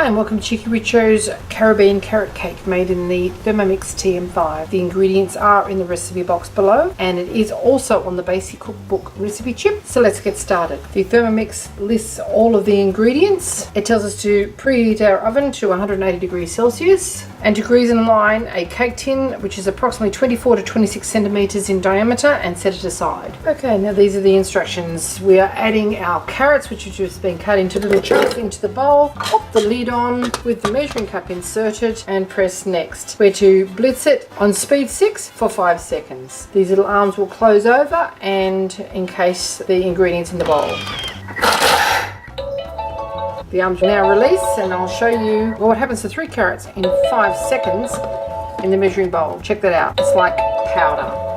Hi and welcome to Cheekyricho's Caribbean carrot cake made in the Thermomix TM5. The ingredients are in the recipe box below and it is also on the basic cookbook recipe chip. So let's get started. The Thermomix lists all of the ingredients. It tells us to preheat our oven to 180 degrees Celsius and to grease and line a cake tin which is approximately 24 to 26 centimeters in diameter and set it aside. Okay, now these are the instructions. We are adding our carrots which have just been cut into little chunks into the bowl. Pop the lid on with the measuring cup inserted and press next. We're to blitz it on speed 6 for 5 seconds. These little arms will close over and encase the ingredients in the bowl. The arms will now release and I'll show you what happens to 3 carrots in 5 seconds in the measuring bowl. Check that out. It's like powder.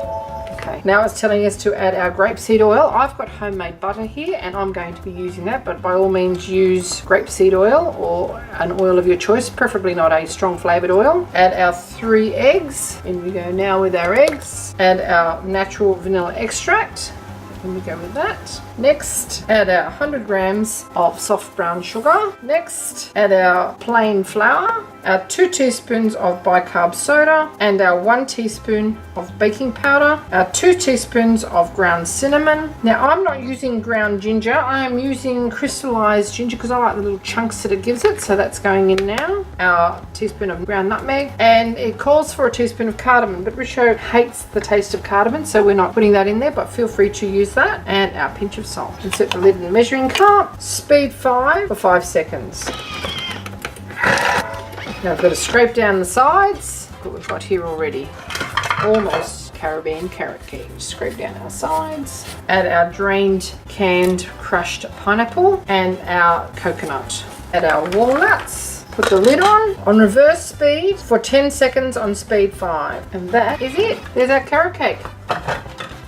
Okay. Now it's telling us to add our grapeseed oil. I've got homemade butter here and I'm going to be using that, but by all means use grapeseed oil or an oil of your choice, preferably not a strong flavoured oil. Add our 3 eggs. In we go now with our eggs. Add our natural vanilla extract. And we go with that. Next, add our 100 grams of soft brown sugar. Next, add our plain flour, our 2 teaspoons of bicarb soda, and our 1 teaspoon of baking powder, our 2 teaspoons of ground cinnamon. Now, I'm not using ground ginger. I am using crystallized ginger because I like the little chunks that it gives it. So that's going in now. Our teaspoon of ground nutmeg, and it calls for a teaspoon of cardamom, but Richo hates the taste of cardamom, so we're not putting that in there, but feel free to use that. And our pinch of salt. Insert the lid in the measuring cup. Speed 5 for 5 seconds. Now I've got to scrape down the sides. Look what we've got here already. Almost Caribbean carrot cake. Scrape down our sides. Add our drained, canned, crushed pineapple and our coconut. Add our walnuts. Put the lid on reverse speed for 10 seconds on speed 5. And that is it. There's our carrot cake.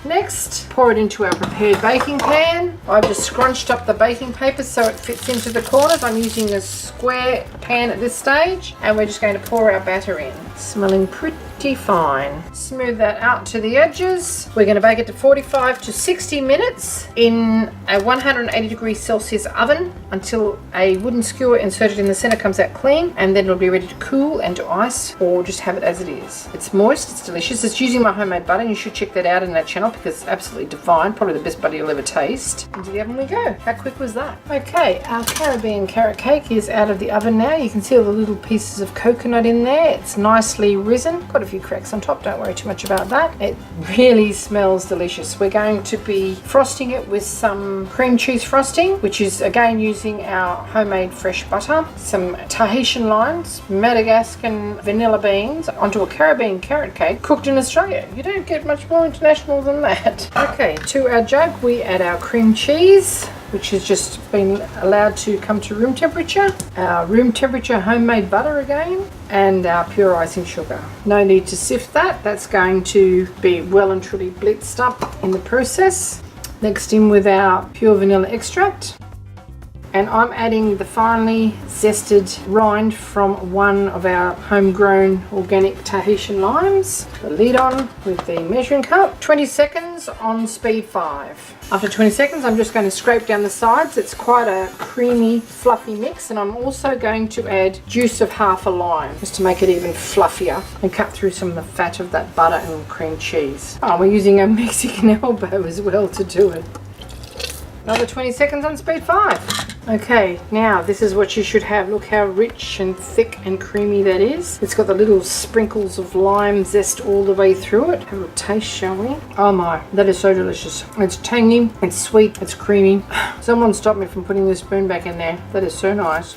Next, pour it into our prepared baking pan. I've just scrunched up the baking paper so it fits into the corners. I'm using a square pan at this stage and we're just going to pour our batter in. Smelling pretty fine. Smooth that out to the edges. We're going to bake it to 45 to 60 minutes in a 180 degrees Celsius oven until a wooden skewer inserted in the center comes out clean, and then it'll be ready to cool and to ice or just have it as it is. It's moist, it's delicious. It's using my homemade butter and you should check that out in that channel because it's absolutely divine. Probably the best butter you'll ever taste. Into the oven we go. How quick was that? Okay, our Caribbean carrot cake is out of the oven now. You can see all the little pieces of coconut in there. It's nicely risen. Got a few cracks on top, don't worry too much about that. It really smells delicious. We're going to be frosting it with some cream cheese frosting, which is again using our homemade fresh butter, some Tahitian limes, Madagascan vanilla beans onto a Caribbean carrot cake cooked in Australia. You don't get much more international than that. Okay, to our jug we add our cream cheese, which has just been allowed to come to room temperature, our room temperature homemade butter again, and our pure icing sugar. No need to sift that. That's going to be well and truly blitzed up in the process. Next in with our pure vanilla extract. And I'm adding the finely zested rind from one of our homegrown organic Tahitian limes. The lid on with the measuring cup. 20 seconds on speed 5. After 20 seconds, I'm just going to scrape down the sides. It's quite a creamy, fluffy mix, and I'm also going to add juice of half a lime just to make it even fluffier and cut through some of the fat of that butter and cream cheese. Oh, we're using a Mexican elbow as well to do it. Another 20 seconds on speed 5. Okay, now this is what you should have. Look how rich and thick and creamy that is. It's got the little sprinkles of lime zest all the way through it. Have a little taste, shall we? Oh my, that is so delicious. It's tangy, it's sweet, it's creamy. Someone stopped me from putting the spoon back in there. That is so nice.